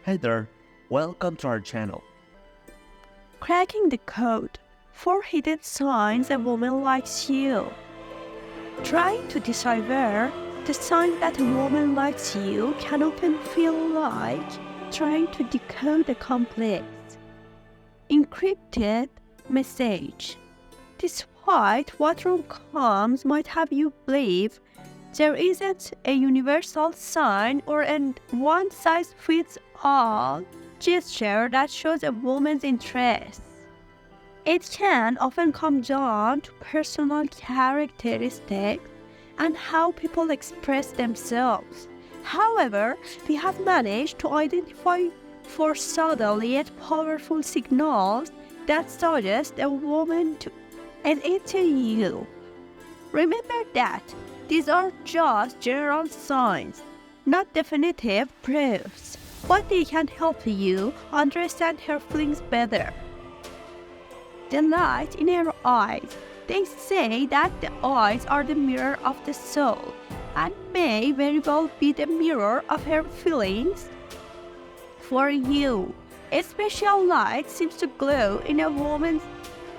Hey there, welcome to our channel. Cracking the code. 4 hidden signs a woman likes you. Trying to decipher the sign that a woman likes you can often feel like trying to decode a complex, encrypted message. Despite what rom-coms might have you believe, there isn't a universal sign or a one-size-fits-all gesture that shows a woman's interest. It can often come down to personal characteristics and how people express themselves. However, we have managed to identify 4 subtle yet powerful signals that suggest a woman is into you. Remember that these are just general signs, not definitive proofs, but they can help you understand her feelings better. The light in her eyes. They say that the eyes are the mirror of the soul and may very well be the mirror of her feelings for you. A special light seems to glow in a woman's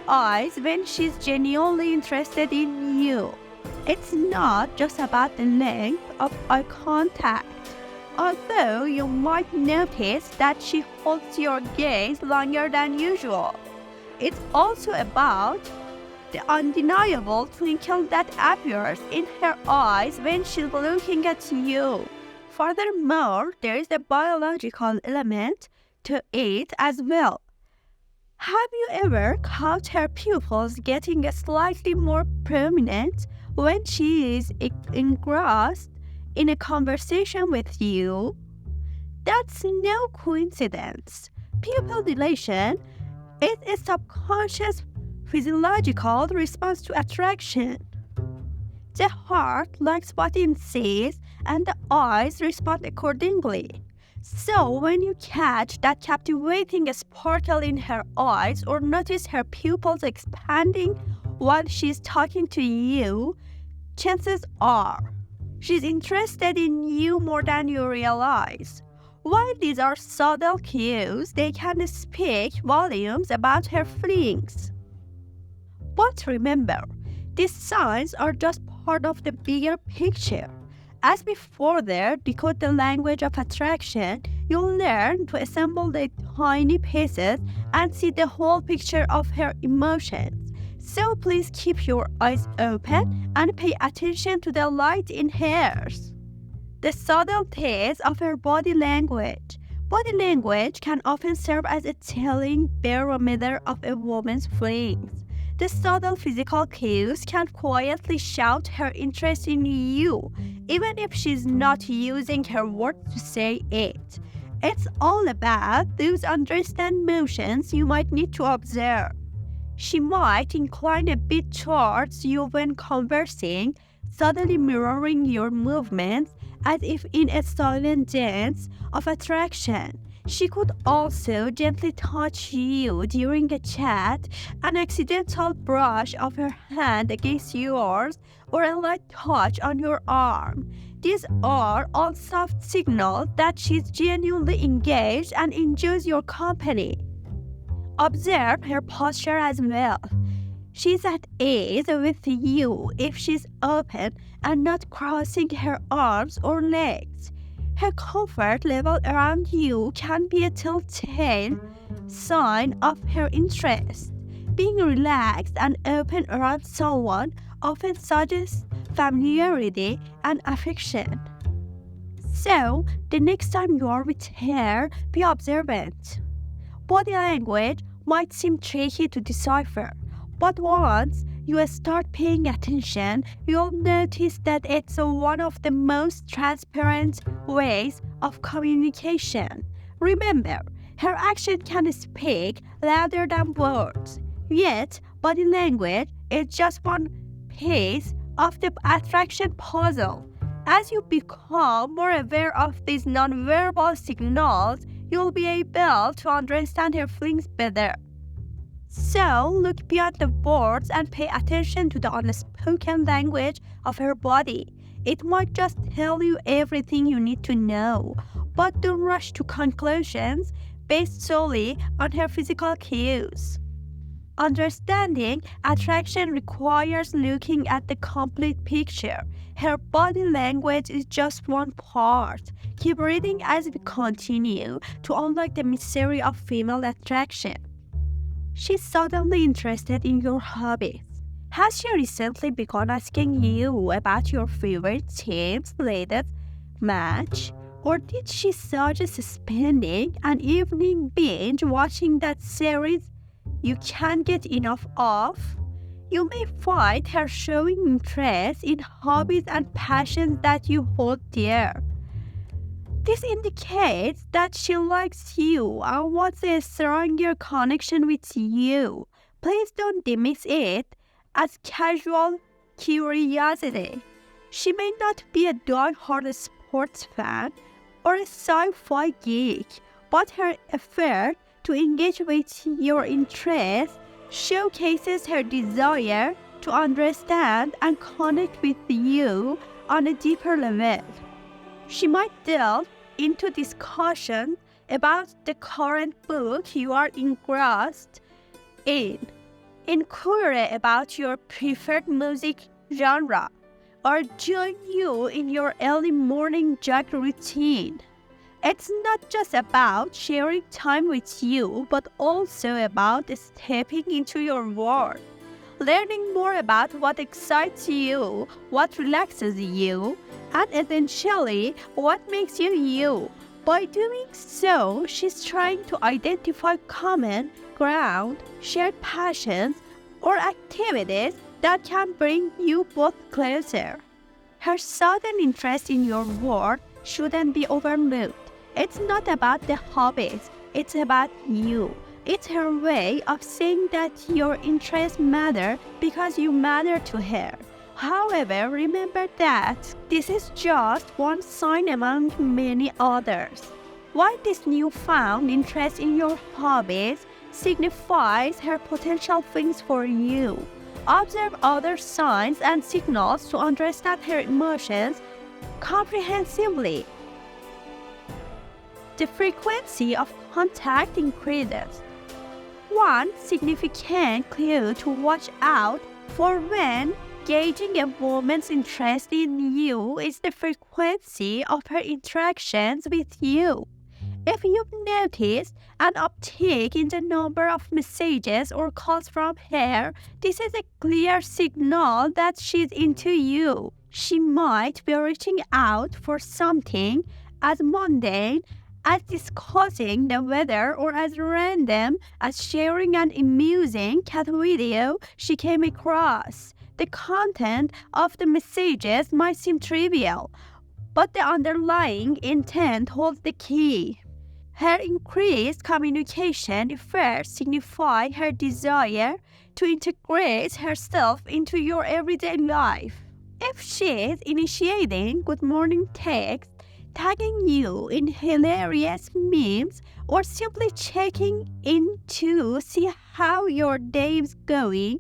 eyes when she's genuinely interested in you. It's not just about the length of eye contact. Although you might notice that she holds your gaze longer than usual, it's also about the undeniable twinkle that appears in her eyes when she's looking at you. Furthermore, there is a biological element to it as well. Have you ever caught her pupils getting slightly more prominent when she is engrossed in a conversation with you? That's no coincidence. Pupil dilation is a subconscious physiological response to attraction. The heart likes what it sees and the eyes respond accordingly. So when you catch that captivating sparkle in her eyes or notice her pupils expanding while she's talking to you, chances are she's interested in you more than you realize. While these are subtle cues, they can speak volumes about her feelings. But remember, these signs are just part of the bigger picture. As we further decode the language of attraction, you'll learn to assemble the tiny pieces and see the whole picture of her emotions. So please keep your eyes open and pay attention to the light in hers. The subtleties of her body language. Body language can often serve as a telling barometer of a woman's feelings. The subtle physical cues can quietly shout her interest in you, even if she's not using her words to say it. It's all about those understand motions you might need to observe. She might incline a bit towards you when conversing, subtly mirroring your movements as if in a silent dance of attraction. She could also gently touch you during a chat, an accidental brush of her hand against yours, or a light touch on your arm. These are all soft signals that she's genuinely engaged and enjoys your company. Observe her posture as well. She's at ease with you if she's open and not crossing her arms or legs. Her comfort level around you can be a telltale sign of her interest. Being relaxed and open around someone often suggests familiarity and affection. So, the next time you are with her, be observant. Body language might seem tricky to decipher, but once you start paying attention, you'll notice that it's one of the most transparent ways of communication. Remember, her action can speak louder than words, yet body language is just one piece of the attraction puzzle. As you become more aware of these nonverbal signals, you'll be able to understand her feelings better. So, look beyond the words and pay attention to the unspoken language of her body. It might just tell you everything you need to know, but don't rush to conclusions based solely on her physical cues. Understanding attraction requires looking at the complete picture. Her body language is just one part. Keep reading as we continue to unlock the mystery of female attraction. She's suddenly interested in your hobbies. Has she recently begun asking you about your favorite team's latest match? Or did she suggest spending an evening binge watching that series you can't get enough of? You may find her showing interest in hobbies and passions that you hold dear. This indicates that she likes you and wants a stronger connection with you. Please don't dismiss it as casual curiosity. She may not be a die-hard sports fan or a sci-fi geek, but her effort to engage with your interests showcases her desire to understand and connect with you on a deeper level. She might delve into discussion about the current book you are engrossed in, inquire about your preferred music genre, or join you in your early morning jog routine. It's not just about sharing time with you, but also about stepping into your world, learning more about what excites you, what relaxes you, and essentially what makes you you. By doing so, she's trying to identify common ground, shared passions, or activities that can bring you both closer. Her sudden interest in your world shouldn't be overlooked. It's not about the hobbies, it's about you. It's her way of saying that your interests matter because you matter to her. However, remember that this is just one sign among many others. While this newfound interest in your hobbies signifies her potential feelings for you, observe other signs and signals to understand her emotions comprehensively. The frequency of contact increases. One significant clue to watch out for when gauging a woman's interest in you is the frequency of her interactions with you. If you've noticed an uptick in the number of messages or calls from her, this is a clear signal that she's into you. She might be reaching out for something as mundane as discussing the weather or as random as sharing an amusing cat video she came across. The content of the messages might seem trivial, but the underlying intent holds the key. Her increased communication efforts signify her desire to integrate herself into your everyday life. If she's initiating good morning texts, tagging you in hilarious memes, or simply checking in to see how your day's going,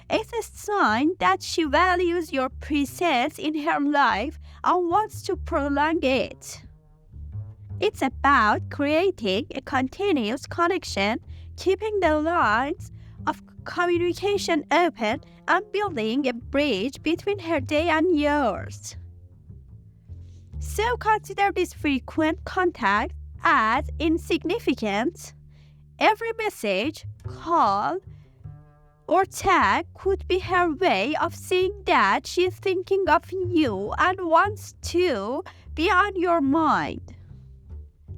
it's a sign that she values your presence in her life and wants to prolong it. It's about creating a continuous connection, keeping the lines of communication open, and building a bridge between her day and yours. So consider this frequent contact as insignificant. Every message, call, or tag could be her way of saying that she's thinking of you and wants to be on your mind.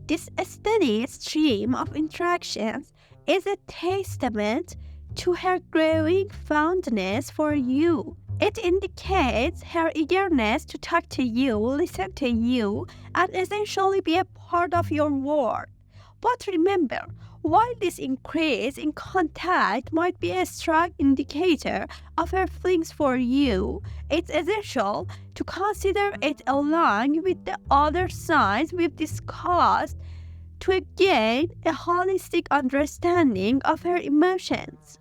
This steady stream of interactions is a testament to her growing fondness for you. It indicates her eagerness to talk to you, listen to you, and essentially be a part of your world. But remember, while this increase in contact might be a strong indicator of her feelings for you, it's essential to consider it along with the other signs we've discussed to gain a holistic understanding of her emotions.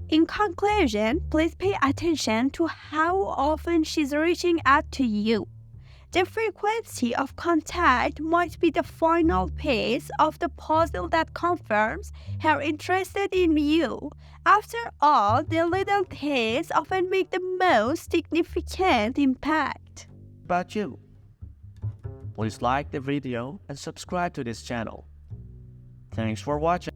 In conclusion, please pay attention to how often she's reaching out to you. The frequency of contact might be the final piece of the puzzle that confirms her interest in you. After all, the little things often make the most significant impact. About you? Please like the video and subscribe to this channel. Thanks for watching.